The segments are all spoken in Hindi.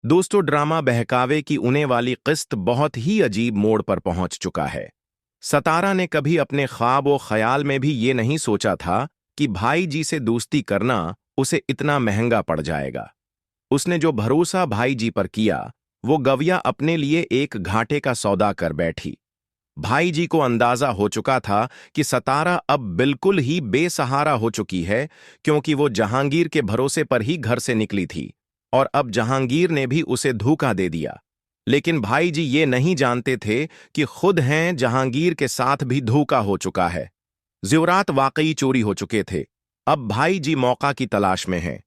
दोस्तों, ड्रामा बहकावे की उने वाली किस्त बहुत ही अजीब मोड़ पर पहुंच चुका है। सतारा ने कभी अपने ख्वाब व ख्याल में भी ये नहीं सोचा था कि भाई जी से दोस्ती करना उसे इतना महंगा पड़ जाएगा। उसने जो भरोसा भाई जी पर किया, वो गविया अपने लिए एक घाटे का सौदा कर बैठी। भाई जी को अंदाजा हो चुका था कि सतारा अब बिल्कुल ही बेसहारा हो चुकी है, क्योंकि वो जहांगीर के भरोसे पर ही घर से निकली थी और अब जहांगीर ने भी उसे धोखा दे दिया। लेकिन भाई जी ये नहीं जानते थे कि खुद हैं जहांगीर के साथ भी धोखा हो चुका है। ज़ेवरात वाकई चोरी हो चुके थे। अब भाई जी मौका की तलाश में हैं।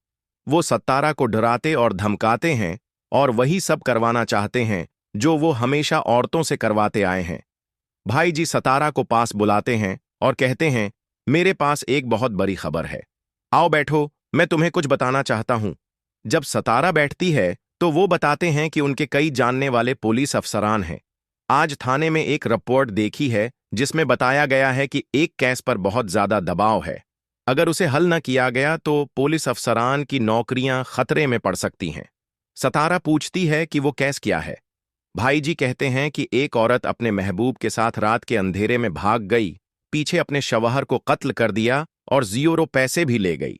वो सत्तारा को डराते और धमकाते हैं और वही सब करवाना चाहते हैं जो वो हमेशा औरतों से करवाते आए हैं। भाई जी सतारा को पास बुलाते हैं और कहते हैं, मेरे पास एक बहुत बड़ी खबर है। आओ बैठो, मैं तुम्हें कुछ बताना चाहता हूं। जब सतारा बैठती है तो वो बताते हैं कि उनके कई जानने वाले पुलिस अफसरान हैं। आज थाने में एक रिपोर्ट देखी है जिसमें बताया गया है कि एक केस पर बहुत ज्यादा दबाव है। अगर उसे हल न किया गया तो पुलिस अफसरान की नौकरियां खतरे में पड़ सकती हैं। सतारा पूछती है कि वो केस क्या है। भाई जी कहते हैं कि एक औरत अपने महबूब के साथ रात के अंधेरे में भाग गई, पीछे अपने शवहर को कत्ल कर दिया और ज़ीरो पैसे भी ले गई।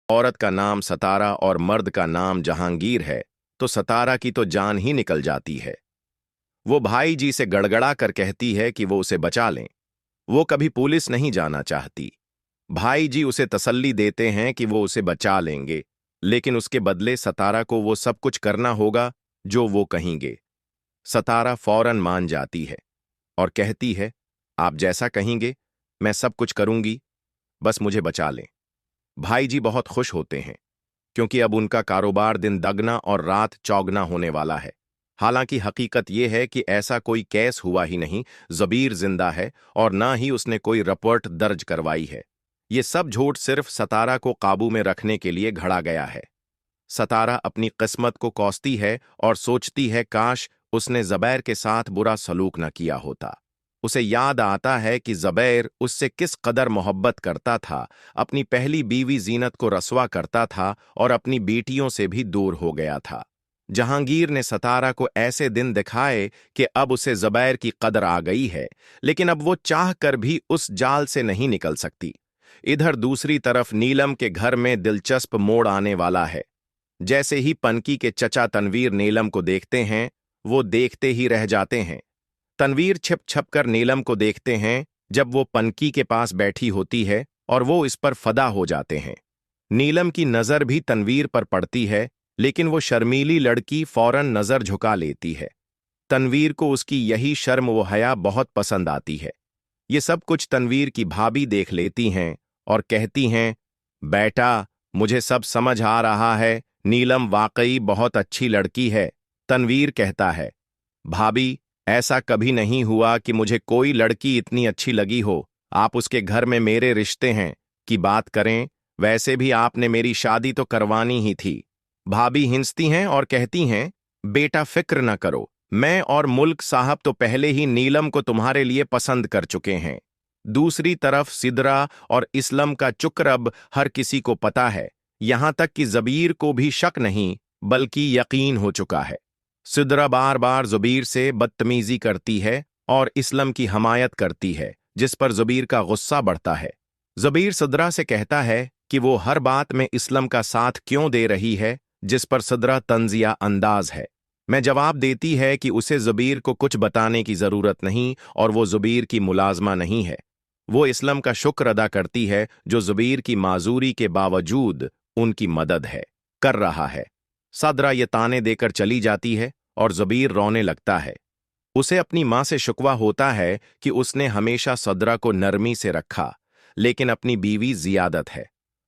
औरत का नाम सतारा और मर्द का नाम जहांगीर है, तो सतारा की तो जान ही निकल जाती है। वो भाई जी से गड़गड़ा कर कहती है कि वो उसे बचा लें। वो कभी पुलिस नहीं जाना चाहती। भाई जी उसे तसल्ली देते हैं कि वो उसे बचा लेंगे, लेकिन उसके बदले सतारा को वो सब कुछ करना होगा जो वो कहेंगे। सतारा फौरन मान जाती है और कहती है, आप जैसा कहेंगे मैं सब कुछ करूंगी, बस मुझे बचा लें। भाई जी बहुत खुश होते हैं, क्योंकि अब उनका कारोबार दिन दगना और रात चौगना होने वाला है। हालांकि हकीकत यह है कि ऐसा कोई केस हुआ ही नहीं, ज़बीर जिंदा है और ना ही उसने कोई रिपोर्ट दर्ज करवाई है। ये सब झूठ सिर्फ सतारा को काबू में रखने के लिए घड़ा गया है। सतारा अपनी किस्मत को कोसती है और सोचती है काश उसने ज़बैर के साथ बुरा सलूक न किया होता। उसे याद आता है कि ज़बैर उससे किस कदर मोहब्बत करता था, अपनी पहली बीवी जीनत को रसवा करता था और अपनी बेटियों से भी दूर हो गया था। जहांगीर ने सतारा को ऐसे दिन दिखाए कि अब उसे ज़बैर की कदर आ गई है, लेकिन अब वो चाह कर भी उस जाल से नहीं निकल सकती। इधर दूसरी तरफ नीलम के घर में दिलचस्प मोड़ आने वाला है। जैसे ही पनकी के चचा तनवीर नीलम को देखते हैं, वो देखते ही रह जाते हैं। तनवीर छिप छप कर नीलम को देखते हैं जब वो पनकी के पास बैठी होती है और वो इस पर फदा हो जाते हैं। नीलम की नज़र भी तनवीर पर पड़ती है, लेकिन वो शर्मीली लड़की फौरन नज़र झुका लेती है। तनवीर को उसकी यही शर्म व हया बहुत पसंद आती है। ये सब कुछ तनवीर की भाभी देख लेती हैं और कहती हैं, बेटा, मुझे सब समझ आ रहा है, नीलम वाकई बहुत अच्छी लड़की है। तनवीर कहता है, भाभी, ऐसा कभी नहीं हुआ कि मुझे कोई लड़की इतनी अच्छी लगी हो। आप उसके घर में मेरे रिश्ते हैं की बात करें, वैसे भी आपने मेरी शादी तो करवानी ही थी। भाभी हिंसती हैं और कहती हैं, बेटा फिक्र न करो, मैं और मुल्क साहब तो पहले ही नीलम को तुम्हारे लिए पसंद कर चुके हैं। दूसरी तरफ सिदरा और इस्लम का चुक्र अब हर किसी को पता है, यहां तक कि ज़बीर को भी शक नहीं बल्कि यकीन हो चुका है। सिदरा बार बार ज़बीर से बदतमीजी करती है और इस्लम की हमायत करती है, जिस पर ज़बीर का गुस्सा बढ़ता है। ज़बीर सिदरा से कहता है कि वो हर बात में इस्लम का साथ क्यों दे रही है, जिस पर सिदरा तंजिया अंदाज है। मैं जवाब देती है कि उसे ज़बीर को कुछ बताने की ज़रूरत नहीं और वो ज़बीर की मुलाजमा नहीं है। वो इस्लम का शुक्र अदा करती है जो ज़बीर की माजूरी के बावजूद उनकी मदद है कर रहा है। सदरा ये ताने देकर चली जाती है और ज़बीर रोने लगता है। उसे अपनी माँ से शुक्वा होता है कि उसने हमेशा सदरा को नरमी से रखा, लेकिन अपनी बीवी जियादत है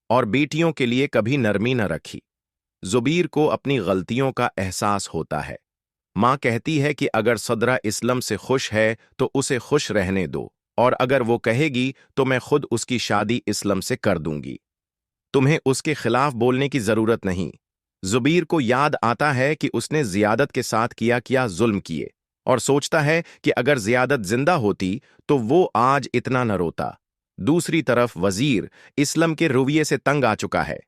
और बेटियों के लिए कभी नरमी न रखी। ज़ुबीर को अपनी गलतियों का एहसास होता है। माँ कहती है कि अगर सदरा इस्लम से खुश है तो उसे खुश रहने दो, और अगर वो कहेगी तो मैं खुद उसकी शादी इस्लम से कर दूंगी। तुम्हें उसके खिलाफ बोलने की जरूरत नहीं। ज़ुबीर को याद आता है कि उसने जियादत के साथ किया जुल्म किए, और सोचता है कि अगर जियादत जिंदा होती तो वो आज इतना न रोता। दूसरी तरफ वजीर इस्लम के रवैये से तंग आ चुका है।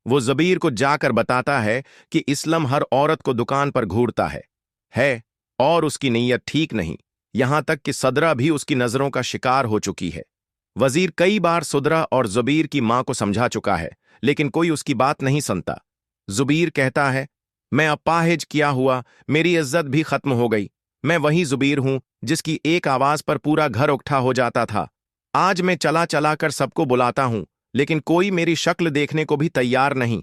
वो ज़बीर को जाकर बताता है कि इस्लाम हर औरत को दुकान पर घूरता है और उसकी नीयत ठीक नहीं, यहां तक कि सदरा भी उसकी नजरों का शिकार हो चुकी है। वजीर कई बार सुदरा और ज़ुबीर की मां को समझा चुका है, लेकिन कोई उसकी बात नहीं सुनता। ज़ुबीर कहता है, मैं अपाहिज किया हुआ, मेरी इज्जत भी खत्म हो गई। मैं वही ज़ुबीर हूं जिसकी एक आवाज पर पूरा घर उकठा हो जाता था। आज मैं चला चला कर सबको बुलाता हूं, लेकिन कोई मेरी शक्ल देखने को भी तैयार नहीं।